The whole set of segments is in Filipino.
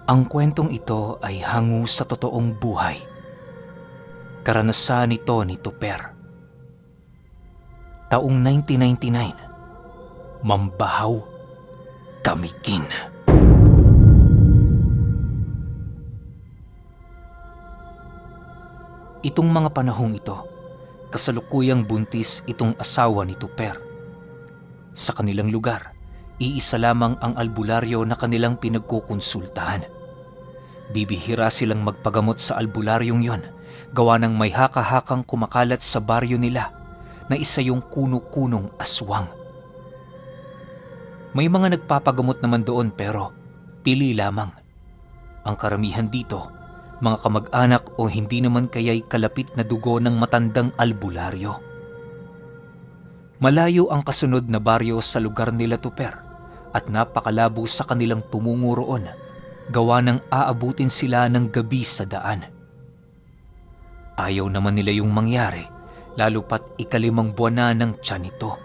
Ang kwentong ito ay hango sa totoong buhay. Karanasan ito ni Tuper. Taong 1999, Mambahaw, Camiguin. Itong mga panahong ito, kasalukuyang buntis itong asawa ni Tuper. Sa kanilang lugar, iisa lamang ang albularyo na kanilang pinagkukonsultahan. Bibihira silang magpagamot sa albularyong yon, gawa ng may haka-hakang kumakalat sa baryo nila na isa yung kuno-kunong aswang. May mga nagpapagamot naman doon pero pili lamang. Ang karamihan dito, mga kamag-anak o hindi naman kaya'y kalapit na dugo ng matandang albularyo. Malayo ang kasunod na baryo sa lugar nila Tuper at napakalabo sa kanilang tumungo roon, gawa ng aabutin sila ng gabi sa daan. Ayaw naman nila yung mangyari, lalo pat ikalimang buwan na ng tiyan nito.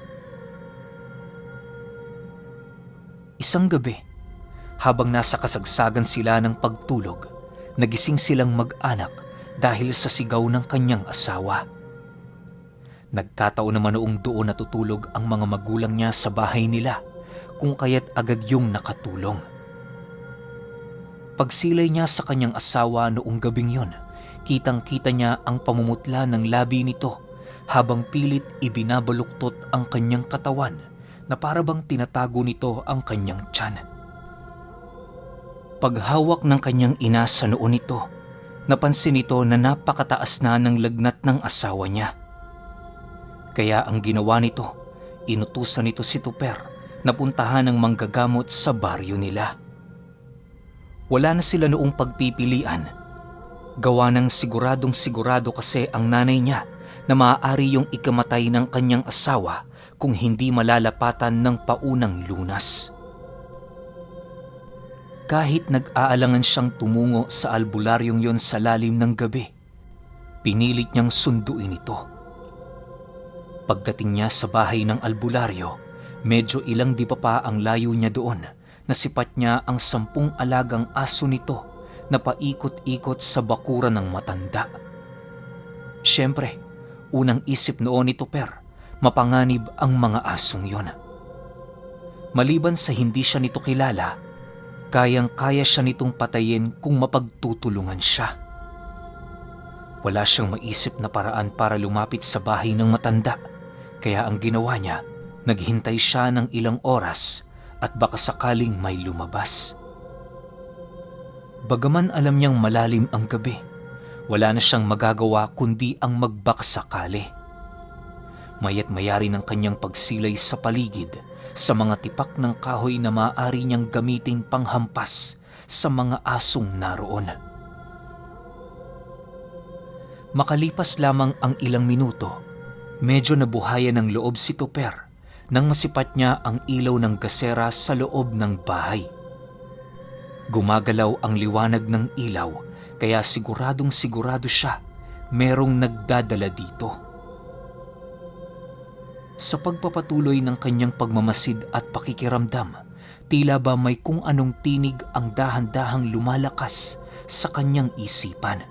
Isang gabi, habang nasa kasagsagan sila ng pagtulog, nagising silang mag-anak dahil sa sigaw ng kanyang asawa. Nagkataon naman noong doon natutulog ang mga magulang niya sa bahay nila, kung kaya't agad yung nakatulong. Pagsilay niya sa kanyang asawa noong gabing yon, kitang-kita niya ang pamumutla ng labi nito habang pilit ibinabaluktot ang kanyang katawan na parabang tinatago nito ang kanyang tiyan. Paghawak ng kanyang ina sa noo nito, napansin nito na napakataas na ng lagnat ng asawa niya. Kaya ang ginawa nito, inutusan nito si Tuper na puntahan ng manggagamot sa baryo nila. Wala na sila noong pagpipilian. Gawa ng siguradong sigurado kasi ang nanay niya na maaari yung ikamatay ng kanyang asawa kung hindi malalapatan ng paunang lunas. Kahit nag-aalangan siyang tumungo sa albularyong yon sa lalim ng gabi, pinilit niyang sunduin ito. Pagdating niya sa bahay ng albularyo, medyo ilang di pa ang layo niya doon. Nasipat niya ang 10 alagang aso nito na paikot-ikot sa bakuran ng matanda. Siyempre, unang isip noon ni Tuper, mapanganib ang mga asong yon. Maliban sa hindi siya nito kilala, kayang-kaya siya nitong patayin kung mapagtutulungan siya. Wala siyang maisip na paraan para lumapit sa bahay ng matanda, kaya ang ginawa niya, naghintay siya ng ilang oras at baka sakaling may lumabas. Bagaman alam niyang malalim ang gabi, wala na siyang magagawa kundi ang magbakasakali. Maya't mayari ng kanyang pagsilay sa paligid sa mga tipak ng kahoy na maaari niyang gamitin panghampas sa mga asong naroon. Makalipas lamang ang ilang minuto, medyo nabuhayan ng loob si Tuper nang masipat niya ang ilaw ng gasera sa loob ng bahay. Gumagalaw ang liwanag ng ilaw, kaya siguradong sigurado siya merong nagdadala dito. Sa pagpapatuloy ng kanyang pagmamasid at pakikiramdam, tila ba may kung anong tinig ang dahan-dahang lumalakas sa kanyang isipan.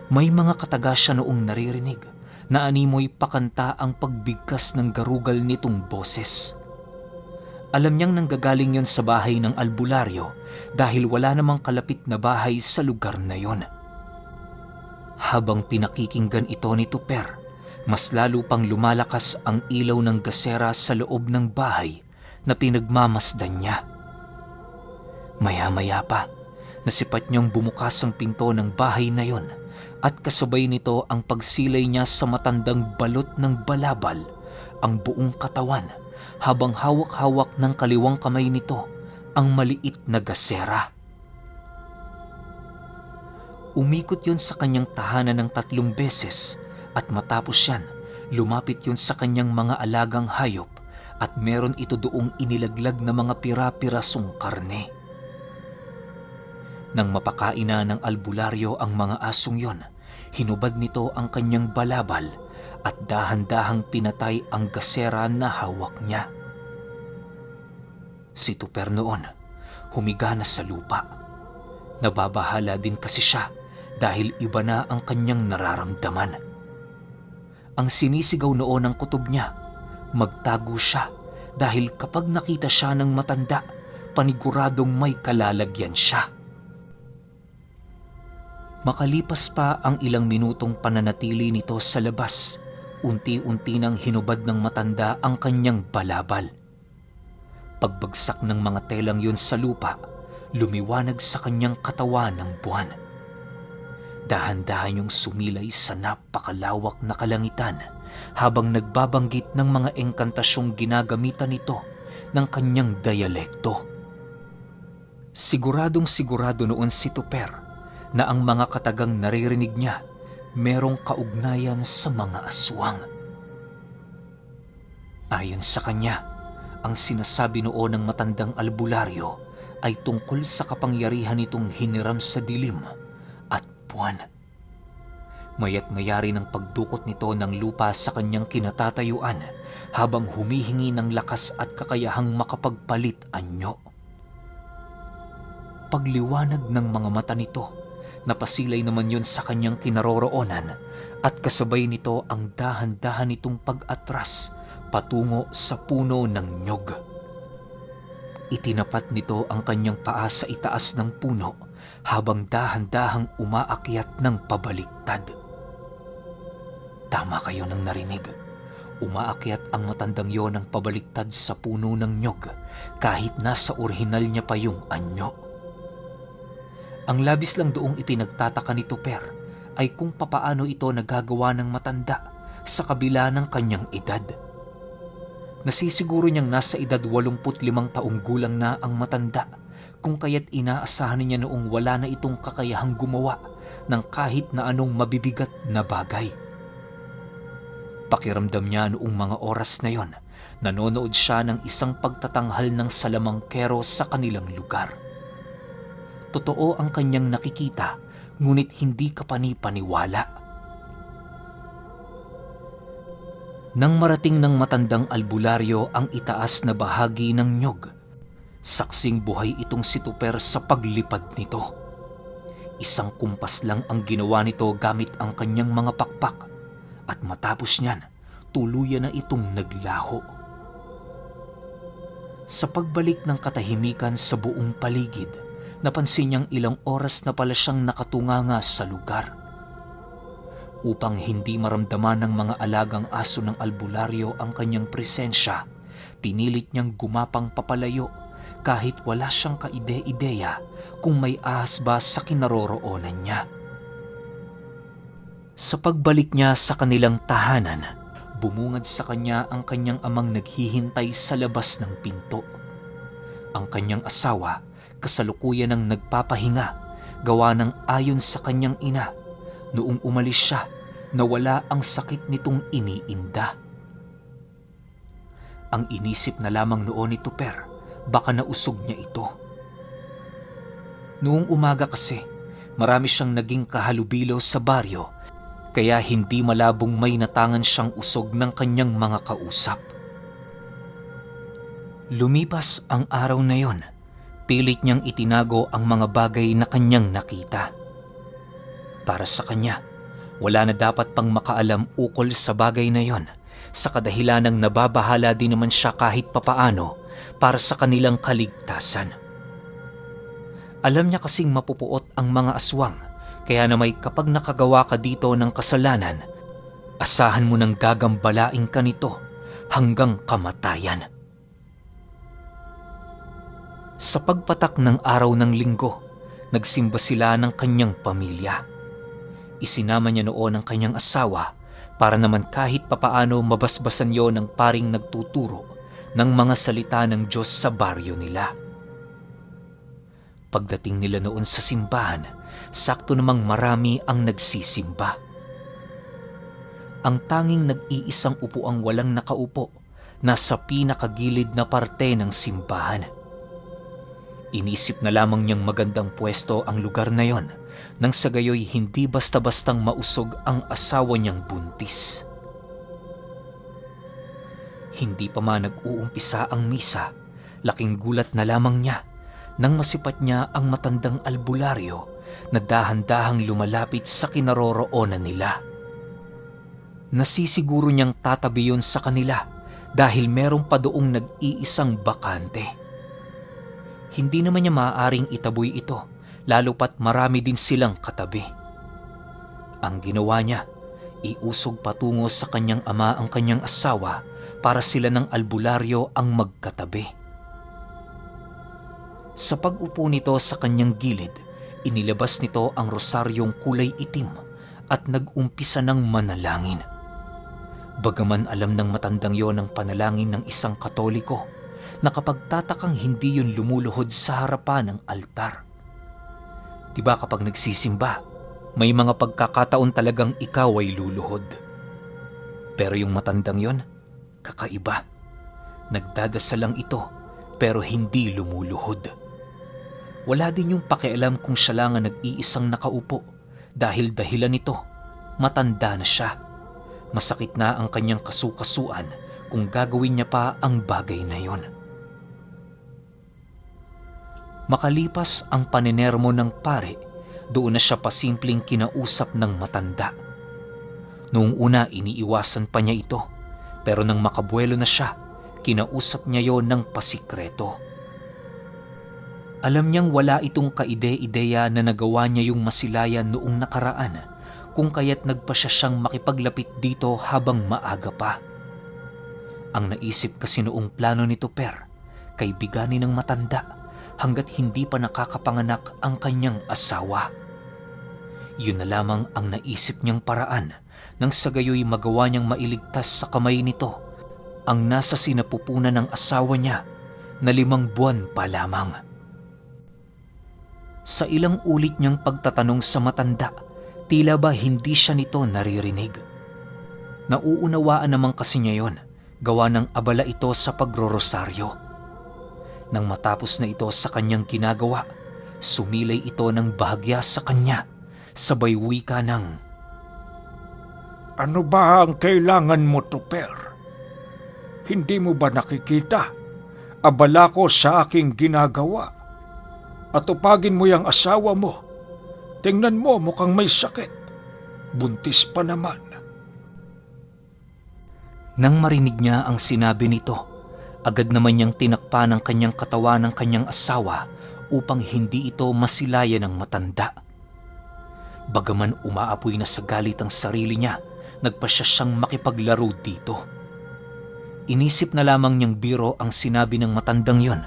May mga kataga siya noong naririnig na animoy pakanta ang pagbigkas ng garugal nitong boses. Alam niyang nanggagaling yon sa bahay ng albularyo dahil wala namang kalapit na bahay sa lugar na yon. Habang pinakikinggan ito ni Tuper, mas lalo pang lumalakas ang ilaw ng gasera sa loob ng bahay na pinagmamasdan niya. Maya-maya pa, nasipat niyang bumukas ang pinto ng bahay na yon at kasabay nito ang pagsilay niya sa matandang balot ng balabal ang buong katawan habang hawak-hawak ng kaliwang kamay nito ang maliit na gasera. Umikot yun sa kanyang tahanan ng 3 beses at matapos yan, lumapit yun sa kanyang mga alagang hayop at meron ito doong inilaglag na mga pira-pirasong karne. Nang mapakain na ng albularyo ang mga asong yon, hinubad nito ang kanyang balabal at dahan-dahang pinatay ang gasera na hawak niya. Si Tuper noon, humiga na sa lupa. Nababahala din kasi siya dahil iba na ang kanyang nararamdaman. Ang sinisigaw noon ng kutob niya, magtago siya dahil kapag nakita siya ng matanda, paniguradong may kalalagyan siya. Makalipas pa ang ilang minutong pananatili nito sa labas, unti-unti nang hinubad ng matanda ang kanyang balabal. Pagbagsak ng mga telang yun sa lupa, lumiwanag sa kanyang katawan ng buwan. Dahan-dahan yung sumilay sa napakalawak na kalangitan habang nagbabanggit ng mga engkantasyong ginagamitan nito ng kanyang dialekto. Siguradong sigurado noon si Tuper na ang mga katagang naririnig niya merong kaugnayan sa mga aswang. Ayon sa kanya, ang sinasabi noon ng matandang albularyo ay tungkol sa kapangyarihan nitong hiniram sa dilim at buwan. Maya't mayari ng pagdukot nito ng lupa sa kanyang kinatatayuan habang humihingi ng lakas at kakayahang makapagpalit anyo. Pagliwanag ng mga mata nito, napasilay naman yon sa kanyang kinaroroonan at kasabay nito ang dahan-dahan nitong pag-atras patungo sa puno ng nyog. Itinapat nito ang kanyang paa sa itaas ng puno habang dahan-dahang umaakyat ng pabaliktad. Tama kayo nang narinig. Umaakyat ang matandang yon ng pabaliktad sa puno ng nyog kahit nasa orihinal niya pa yung anyo. Ang labis lang doong ipinagtataka ni Tuper ay kung papaano ito nagagawa ng matanda sa kabila ng kanyang edad. Nasisiguro niyang nasa edad 85 taong gulang na ang matanda kung kaya't inaasahan niya noong wala na itong kakayahang gumawa ng kahit na anong mabibigat na bagay. Pakiramdam niya noong mga oras na yon, nanonood siya ng isang pagtatanghal ng salamangkero sa kanilang lugar. Totoo ang kanyang nakikita, ngunit hindi kapani-paniwala. Nang marating ng matandang albularyo ang itaas na bahagi ng nyog, saksing buhay itong si Tuper sa paglipad nito. Isang kumpas lang ang ginawa nito gamit ang kanyang mga pakpak at matapos niyan, tuluyan na itong naglaho. Sa pagbalik ng katahimikan sa buong paligid, napansin niyang ilang oras na pala siyang nakatunganga sa lugar. Upang hindi maramdaman ng mga alagang aso ng albularyo ang kanyang presensya, pinilit niyang gumapang papalayo kahit wala siyang kaide-ideya kung may ahas ba sa kinaroroonan niya. Sa pagbalik niya sa kanilang tahanan, bumungad sa kanya ang kanyang amang naghihintay sa labas ng pinto. Ang kanyang asawa kasalukuyan ng nagpapahinga gawa ng ayon sa kanyang ina, noong umalis siya, nawala ang sakit nitong iniinda. Ang inisip na lamang noon ni Tuper, baka nausog niya ito. Noong umaga kasi, marami siyang naging kahalubilo sa baryo, kaya hindi malabong may natangan siyang usog ng kanyang mga kausap. Lumipas ang araw na yon, pilit niyang itinago ang mga bagay na kanyang nakita. Para sa kanya, wala na dapat pang makaalam ukol sa bagay na yon, sa kadahilanang nababahala din naman siya kahit papaano para sa kanilang kaligtasan. Alam niya kasing mapupuot ang mga aswang, kaya na may kapag nakagawa ka dito ng kasalanan, asahan mo nang gagambalain ka nito hanggang kamatayan. Sa pagpatak ng araw ng linggo, nagsimba sila ng kanyang pamilya. Isinama niya noon ang kanyang asawa para naman kahit papaano mabasbasan yon ng paring nagtuturo ng mga salita ng Diyos sa baryo nila. Pagdating nila noon sa simbahan, sakto namang marami ang nagsisimba. Ang tanging nag-iisang upuang walang nakaupo, nasa pinakagilid na parte ng simbahan. Inisip na lamang niyang magandang pwesto ang lugar na yon, nang sa gayoy hindi basta-bastang mausog ang asawa niyang buntis. Hindi pa man nag-uumpisa ang misa, laking gulat na lamang niya Nang masipat niya ang matandang albularyo na dahan-dahang lumalapit sa kinaroroonan nila. Nasisiguro niyang tatabi yun sa kanila dahil meron pa doong nag-iisang bakante. Hindi naman niya maaaring itaboy ito, lalo pat marami din silang katabi. Ang ginawa niya, iusog patungo sa kanyang ama ang kanyang asawa para sila ng albularyo ang magkatabi. Sa pag-upo nito sa kanyang gilid, inilabas nito ang rosaryong kulay itim at nag-umpisa ng manalangin. Bagaman alam ng matandang yon ang panalangin ng isang Katoliko, nakapagtatakang hindi yun lumuluhod sa harapan ng altar. Diba kapag nagsisimba, may mga pagkakataon talagang ikaw ay luluhod. Pero yung matandang yon, kakaiba. Nagdadasal lang ito pero hindi lumuluhod. Wala din yung pakialam kung siya lang ang nag-iisang nakaupo dahil dahilan nito, matanda na siya. Masakit na ang kanyang kasukasuan kung gagawin niya pa ang bagay na yon. Makalipas ang paninermo ng pare, doon na siya pasimpleng kinausap ng matanda. Noong una iniiwasan pa niya ito, pero nang makabuelo na siya, kinausap niya yon ng pasikreto. Alam niyang wala itong kaide-ideya na nagawa niya yung masilayan noong nakaraan, kung kaya't nagpa siya siyang makipaglapit dito habang maaga pa. Ang naisip kasi noong plano ni Tuper, kaibiganin ng matanda hanggat hindi pa nakakapanganak ang kanyang asawa. Yun na lamang ang naisip niyang paraan nang sa gayoy magawa niyang mailigtas sa kamay nito ang nasa sinapupunan ng asawa niya na 5 buwan pa lamang. Sa ilang ulit niyang pagtatanong sa matanda, tila ba hindi siya nito naririnig. Nauunawaan naman kasi niya yon, gawa ng abala ito sa pagrorosaryo. Nang matapos na ito sa kanyang ginagawa, sumilay ito ng bahagya sa kanya, sabay wika ng, "Ano ba ang kailangan mo, Tuper? Hindi mo ba nakikita? Abala ko sa aking ginagawa. At tupagin mo yung asawa mo. Tingnan mo, mukhang may sakit. Buntis pa naman." Nang marinig niya ang sinabi nito, agad naman niyang tinakpan ang kanyang katawan ng kanyang asawa upang hindi ito masilayan ng matanda. Bagaman umaapoy na sa galit ang sarili niya, nagpasya siyang makipaglaro dito. Inisip na lamang niyang biro ang sinabi ng matandang yon,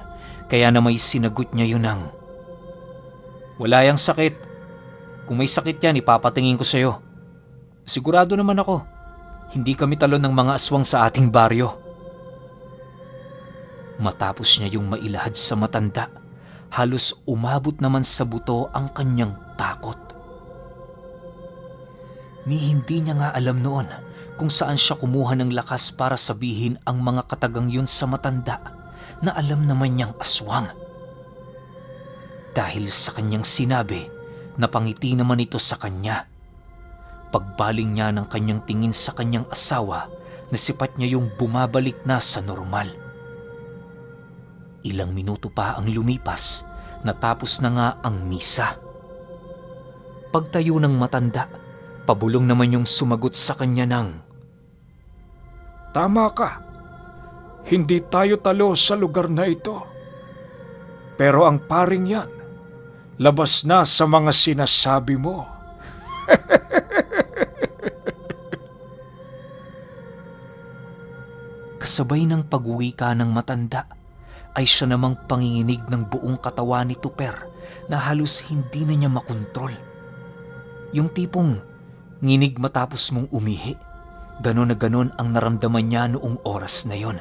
kaya na may sinagot niya yun ng, "Wala yang sakit. Kung may sakit yan, ipapatingin ko sa'yo. Sigurado naman ako, hindi kami talon ng mga aswang sa ating baryo." Matapos niya yung mailahad sa matanda, halos umabot naman sa buto ang kanyang takot. Ni hindi niya nga alam noon kung saan siya kumuha ng lakas para sabihin ang mga katagang yun sa matanda na alam naman niyang aswang. Dahil sa kanyang sinabi, napangiti naman ito sa kanya. Pagbaling niya ng kanyang tingin sa kanyang asawa, nasipat niya yung bumabalik na sa normal. Ilang minuto pa ang lumipas, natapos na nga ang misa. Pagtayo ng matanda, pabulong naman yung sumagot sa kanya ng, "Tama ka. Hindi tayo talo sa lugar na ito. Pero ang paring yan, labas na sa mga sinasabi mo." Kasabay ng pag-uwi ka ng matanda, ay siya namang panginginig ng buong katawan ni Tuper na halos hindi na niya makontrol. Yung tipong nginig matapos mong umihi, ganon na ganon ang naramdaman niya noong oras na yon.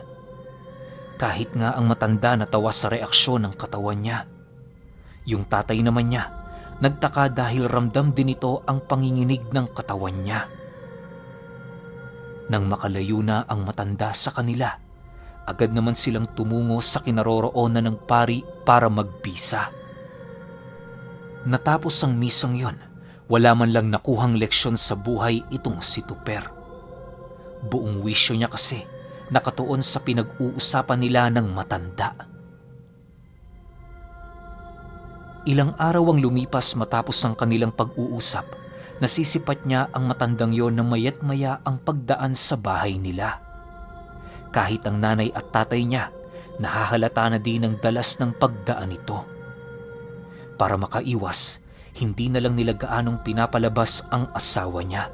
Kahit nga ang matanda natawa sa reaksyon ng katawan niya. Yung tatay naman niya, nagtaka dahil ramdam din ito ang panginginig ng katawan niya. Nang makalayo na ang matanda sa kanila, agad naman silang tumungo sa kinaroroonan ng pari para magbisa. Natapos ang misang yon, wala man lang nakuhang leksyon sa buhay itong si Tuper. Buong wisyo niya kasi nakatuon sa pinag-uusapan nila ng matanda. Ilang araw ang lumipas matapos ang kanilang pag-uusap. Nasisipat niya ang matandang yon na mayat maya ang pagdaan sa bahay nila. Kahit ang nanay at tatay niya, nahahalata na din ang dalas ng pagdaan nito. Para makaiwas, hindi na lang nila gaanong pinapalabas ang asawa niya.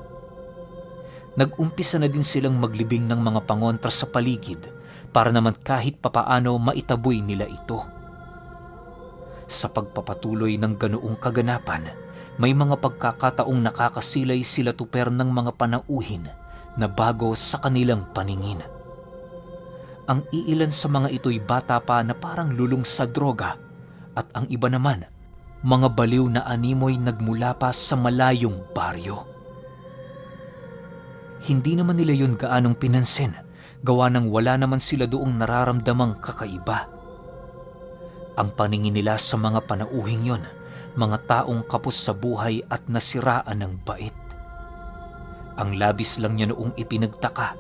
Nag-umpisa na din silang maglibing ng mga pangontra sa paligid para naman kahit papaano maitaboy nila ito. Sa pagpapatuloy ng ganoong kaganapan, may mga pagkakataong nakakasilay sila Tuper ng mga panauhin na bago sa kanilang paningin. Ang iilan sa mga ito'y bata pa na parang lulong sa droga at ang iba naman, mga baliw na animoy nagmula pa sa malayong baryo. Hindi naman nila yun gaanong pinansin, gawa ng wala naman sila doong nararamdamang kakaiba. Ang paningin nila sa mga panauhing yon, mga taong kapos sa buhay at nasiraan ng bait. Ang labis lang niya noong ipinagtaka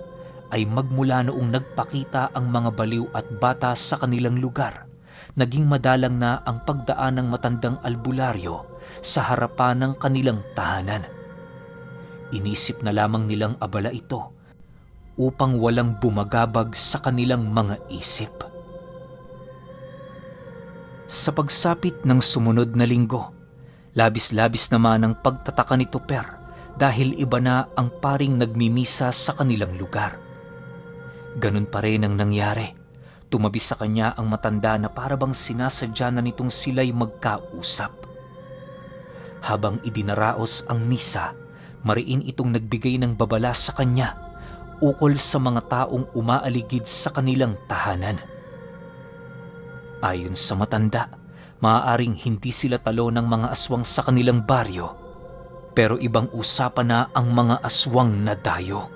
ay magmula noong nagpakita ang mga baliw at bata sa kanilang lugar, naging madalang na ang pagdaan ng matandang albularyo sa harapan ng kanilang tahanan. Inisip na lamang nilang abala ito upang walang bumagabag sa kanilang mga isip. Sa pagsapit ng sumunod na linggo, labis-labis naman ang pagtataka ni Tuper dahil iba na ang paring nagmimisa sa kanilang lugar. Ganun pa rin ang nangyari. Tumabi sa kanya ang matanda na parabang sinasadya na nitong sila'y magkausap. Habang idinaraos ang misa, mariin itong nagbigay ng babala sa kanya ukol sa mga taong umaaligid sa kanilang tahanan. Ayon sa matanda, maaaring hindi sila talo ng mga aswang sa kanilang baryo, pero ibang usapan na ang mga aswang na dayo.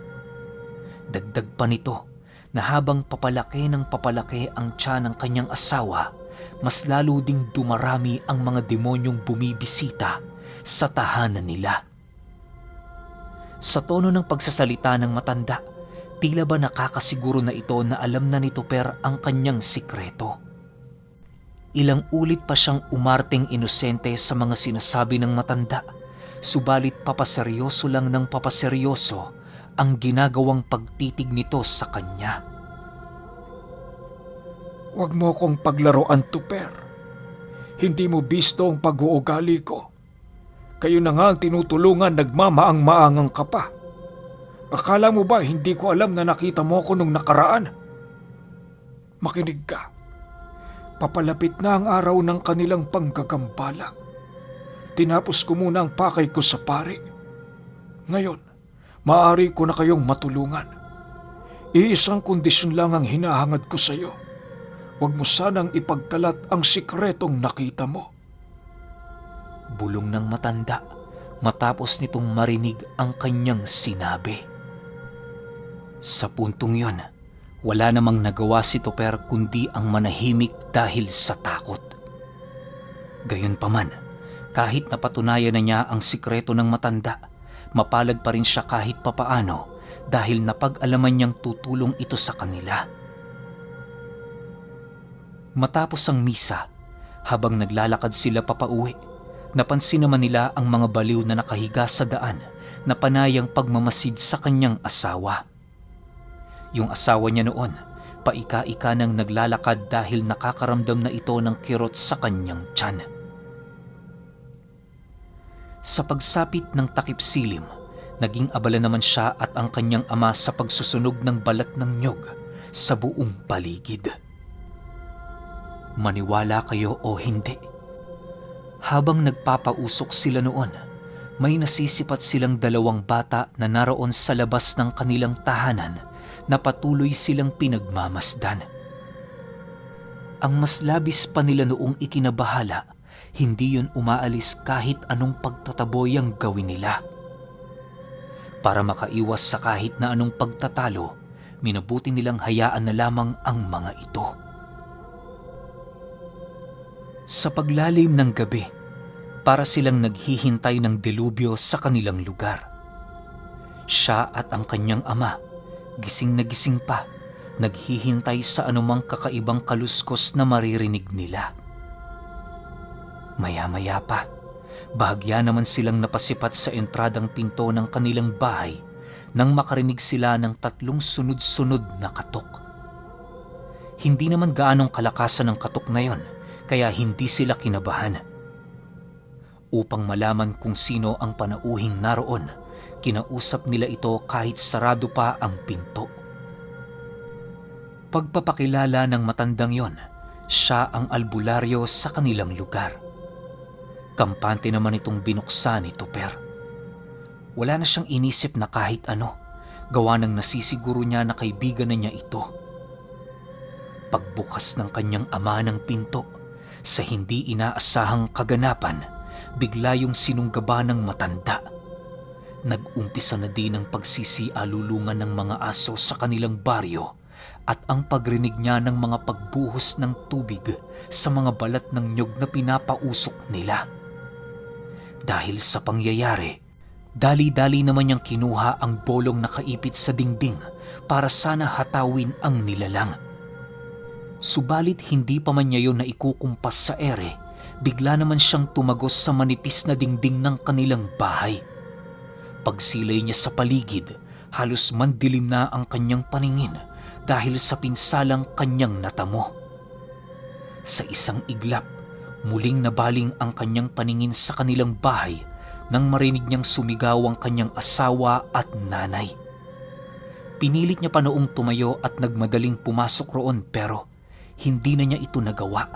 Dagdag pa nito na habang papalaki ng papalaki ang tiyan ng kanyang asawa, mas lalo ding dumarami ang mga demonyong bumibisita sa tahanan nila. Sa tono ng pagsasalita ng matanda, tila ba nakakasiguro na ito na alam na ni Tuper ang kanyang sikreto. Ilang ulit pa siyang umarteng inosente sa mga sinasabi ng matanda, subalit papaseryoso lang ng papaseryoso ang ginagawang pagtitig nito sa kanya. Huwag mo kong paglaruan, Tuper. Hindi mo bisto ang pag-uugali ko. Kayo na nga ang tinutulungan, nagmamaang-maangang ka pa. Akala mo ba hindi ko alam na nakita mo ko nung nakaraan? Makinig ka. Papalapit na ang araw ng kanilang panggagambala. Tinapos ko muna ang pakay ko sa pari. Ngayon, maaari ko na kayong matulungan. Iisang kondisyon lang ang hinahangad ko sa iyo. Huwag mo sanang ipagkalat ang sikretong nakita mo. Bulong ng matanda matapos nitong marinig ang kanyang sinabi. Sa puntong yon, wala namang nagawa si Tuper kundi ang manahimik dahil sa takot. Gayunpaman, kahit napatunayan na niya ang sikreto ng matanda, mapalad pa rin siya kahit papaano dahil napag-alaman niyang tutulong ito sa kanila. Matapos ang misa, habang naglalakad sila papauwi, napansin naman nila ang mga baliw na nakahiga sa daan na panayang pagmamasid sa kanyang asawa. Yung asawa niya noon, paika-ika nang naglalakad dahil nakakaramdam na ito ng kirot sa kanyang tiyan. Sa pagsapit ng takip silim, naging abala naman siya at ang kanyang ama sa pagsusunog ng balat ng nyog sa buong paligid. Maniwala kayo o hindi, habang nagpapausok sila noon, may nasisipat silang dalawang bata na naroon sa labas ng kanilang tahanan na patuloy silang pinagmamasdan. Ang mas labis pa nila noong ikinabahala, hindi yun umaalis kahit anong pagtataboy ang gawin nila. Para makaiwas sa kahit na anong pagtatalo, minabuti nilang hayaan na lamang ang mga ito. Sa paglalim ng gabi, para silang naghihintay ng delubyo sa kanilang lugar. Siya at ang kanyang ama, gising na gising pa, naghihintay sa anumang kakaibang kaluskos na maririnig nila. Maya-maya pa, bahagya naman silang napasipat sa entradang pinto ng kanilang bahay nang makarinig sila ng 3 sunod-sunod na katok. Hindi naman gaanong kalakasan ng katok na yon, kaya hindi sila kinabahan. Upang malaman kung sino ang panauhing naroon, kinausap nila ito kahit sarado pa ang pinto. Pagpapakilala ng matandang yon, siya ang albularyo sa kanilang lugar. Kampante naman itong binuksan ni Tuper. Wala na siyang inisip na kahit ano, gawa ng nasisiguro niya na kaibigan na niya ito. Pagbukas ng kanyang ama ng pinto, sa hindi inaasahang kaganapan, bigla yung sinunggaba ng matanda. Nag-umpisa na din ang pagsisialulungan ng mga aso sa kanilang baryo at ang pagrinig niya ng mga pagbuhos ng tubig sa mga balat ng nyog na pinapausok nila. Dahil sa pangyayari, dali-dali naman niyang kinuha ang bolong nakaipit sa dingding para sana hatawin ang nilalang. Subalit hindi pa man niya yun na ikukumpas sa ere, bigla naman siyang tumagos sa manipis na dingding ng kanilang bahay. Pagsilay niya sa paligid, halos mandilim na ang kanyang paningin dahil sa pinsalang kanyang natamo. Sa isang iglap, muling nabaling ang kanyang paningin sa kanilang bahay nang marinig niyang sumigaw ang kanyang asawa at nanay. Pinilit niya pa noong tumayo at nagmadaling pumasok roon pero hindi na niya ito nagawa.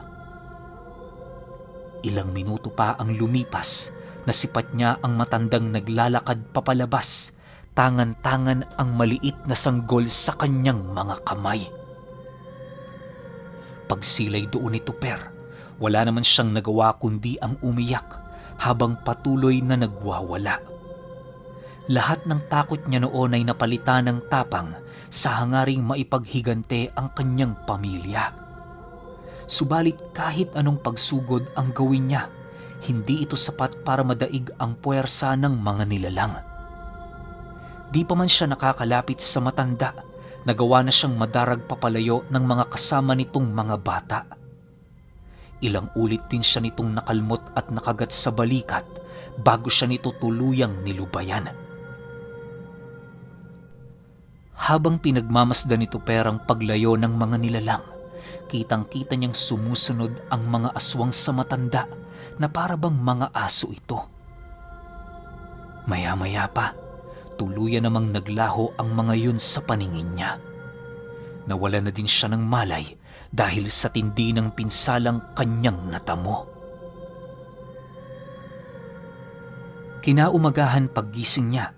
Ilang minuto pa ang lumipas, nasipat niya ang matandang naglalakad papalabas, tangan-tangan ang maliit na sanggol sa kanyang mga kamay. Pagsilay doon ni Tuper, wala naman siyang nagawa kundi ang umiyak habang patuloy na nagwawala. Lahat ng takot niya noon ay napalitan ng tapang sa hangaring maipaghigante ang kanyang pamilya. Subalit kahit anong pagsugod ang gawin niya, hindi ito sapat para madaig ang puwersa ng mga nilalang. Di pa man siya nakakalapit sa matanda, nagawa na siyang madarag papalayo ng mga kasama nitong mga bata. Ilang ulit din siya nitong nakalmot at nakagat sa balikat bago siya nito tuluyang nilubayan. Habang pinagmamasdan nito perang paglayo ng mga nilalang, kitang-kita niyang sumusunod ang mga aswang sa matanda na para bang mga aso ito. Maya-maya pa, tuluyan namang naglaho ang mga yun sa paningin niya. Nawala na din siya ng malay dahil sa tindi ng pinsalang kanyang natamo. Kinaumagahan paggising niya,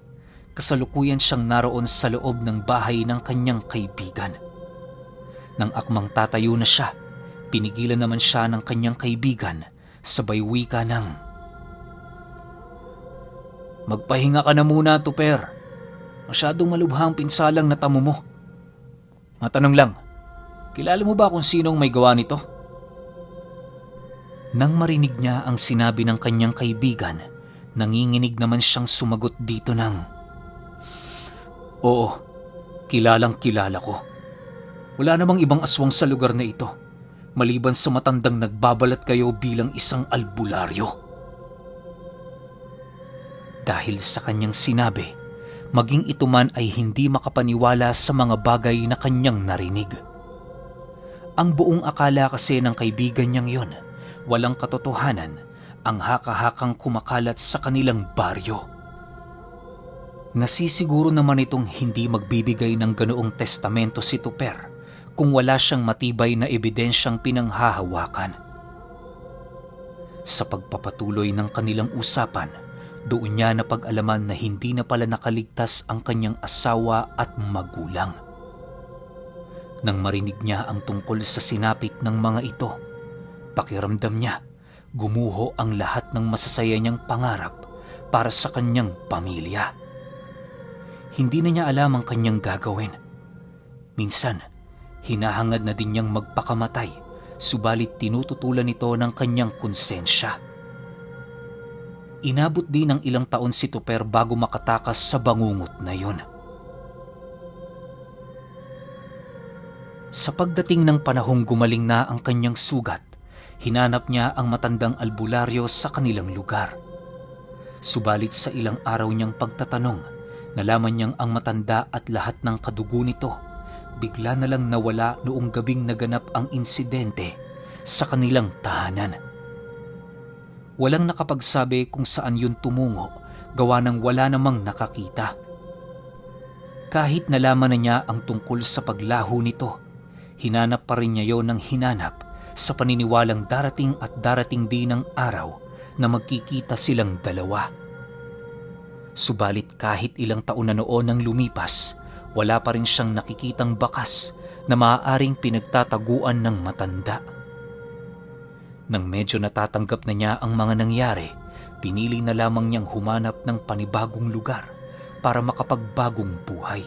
kasalukuyan siyang naroon sa loob ng bahay ng kanyang kaibigan. Nang akmang tatayo na siya, pinigilan naman siya ng kanyang kaibigan, sabay wika ng, "Magpahinga ka na muna, Tuper. Masyadong malubha ang pinsalang natamo mo. Matanong lang, kilala mo ba kung sinong may gawa nito?" Nang marinig niya ang sinabi ng kanyang kaibigan, nanginginig naman siyang sumagot dito ng, "Oo, kilalang kilala ko. Wala namang ibang aswang sa lugar na ito, maliban sa matandang nagbabalat kayo bilang isang albularyo." Dahil sa kanyang sinabi, maging ito man ay hindi makapaniwala sa mga bagay na kanyang narinig. Ang buong akala kasi ng kaibigan niyang yon, walang katotohanan, ang haka-hakang kumakalat sa kanilang baryo. Nasisiguro naman itong hindi magbibigay ng ganoong testamento si Tuper kung wala siyang matibay na ebidensyang pinanghahawakan. Sa pagpapatuloy ng kanilang usapan, doon niya napag-alaman na hindi na pala nakaligtas ang kanyang asawa at magulang. Nang marinig niya ang tungkol sa sinapit ng mga ito, pakiramdam niya gumuho ang lahat ng masasaya niyang pangarap para sa kanyang pamilya. Hindi na niya alam ang kanyang gagawin. Minsan, hinahangad na din niyang magpakamatay, subalit tinututulan ito ng kanyang konsensya. Inabot din ng ilang taon si Tuper bago makatakas sa bangungot na yun. Sa pagdating ng panahong gumaling na ang kanyang sugat, Hinanap niya ang matandang albularyo sa kanilang lugar. Subalit sa ilang araw niyang pagtatanong, nalaman niyang ang matanda at lahat ng kadugo nito bigla na lang nawala noong gabing naganap ang insidente sa kanilang tahanan. Walang nakapagsabi kung saan yun tumungo, gawa ng wala namang nakakita. Kahit nalaman na niya ang tungkol sa paglaho nito, hinanap pa rin niya yon ng hinanap sa paniniwalang darating at darating din ang araw na magkikita silang dalawa. Subalit kahit ilang taon na noon ang lumipas, wala pa rin siyang nakikitang bakas na maaaring pinagtataguan ng matanda. Nang medyo natatanggap na niya ang mga nangyari, pinili na lamang niyang humanap ng panibagong lugar para makapagbagong buhay.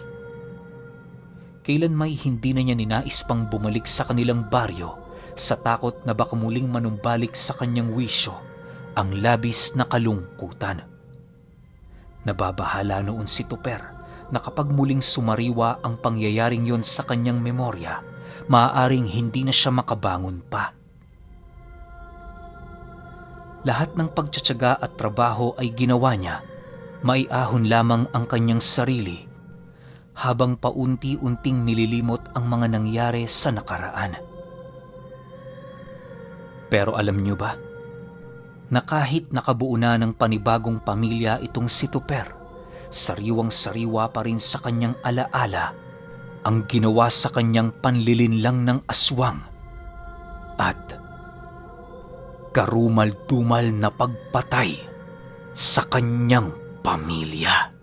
Kailan may hindi na niya ninais pang bumalik sa kanilang baryo sa takot na baka muling manumbalik sa kanyang wisyo ang labis na kalungkutan. Nababahala noon si Tuper na kapag muling sumariwa ang pangyayaring yon sa kanyang memorya, maaaring hindi na siya makabangon pa. Lahat ng pagtsatsaga at trabaho ay ginawa niya, maiahon lamang ang kanyang sarili habang paunti-unting nililimot ang mga nangyari sa nakaraan. Pero alam niyo ba, na kahit nakabuo na ng panibagong pamilya itong si Tuper, sariwang-sariwa pa rin sa kanyang alaala ang ginawa sa kanyang panlilinlang ng aswang at karumal-dumal na pagpatay sa kanyang pamilya.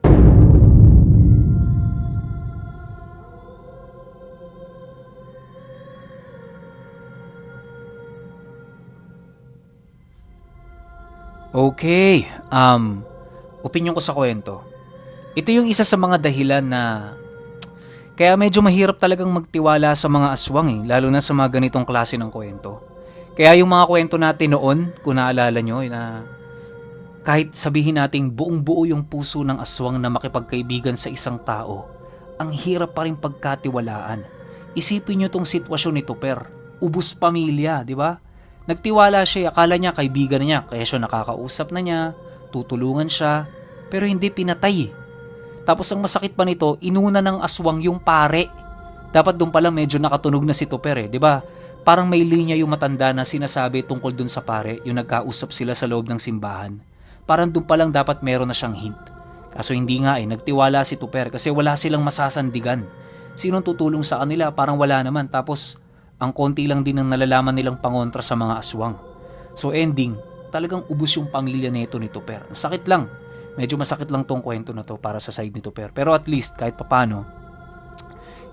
Okay, opinyon ko sa kwento. Ito yung isa sa mga dahilan na kaya medyo mahirap talagang magtiwala sa mga aswang lalo na sa mga ganitong klase ng kwento. Kaya yung mga kwento natin noon, kung naalala nyo, na kahit sabihin nating buong-buo yung puso ng aswang na makipagkaibigan sa isang tao, ang hirap pa rin pagkatiwalaan. Isipin nyo tong sitwasyon ni Tuper, ubus pamilya, di ba? Nagtiwala siya, akala niya kaibigan niya, kaya siya nakakausap na niya, tutulungan siya, pero hindi pinatay. Tapos ang masakit pa nito, inuna ng aswang yung pare. Dapat doon pala medyo nakatunog na si Tuper, di ba? Parang may linya yung matanda na sinasabi tungkol doon sa pare, yung nagkausap sila sa loob ng simbahan. Parang doon palang dapat meron na siyang hint. Kaso hindi nga nagtiwala si Tuper kasi wala silang masasandigan. Sinong tutulong sa kanila? Parang wala naman. Tapos ang konti lang din ang nalalaman nilang pangontra sa mga aswang. So ending, talagang ubus yung pamilya nito ni Tuper. Sakit lang. Medyo masakit lang tong kwento na to para sa side ni Tuper. Pero at least kahit papano,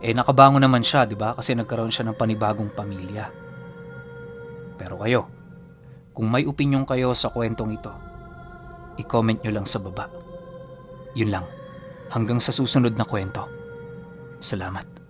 nakabangon naman siya, di ba? Kasi nagkaroon siya ng panibagong pamilya. Pero kayo, kung may opinyon kayo sa kwentong ito, i-comment nyo lang sa baba. Yun lang. Hanggang sa susunod na kwento. Salamat.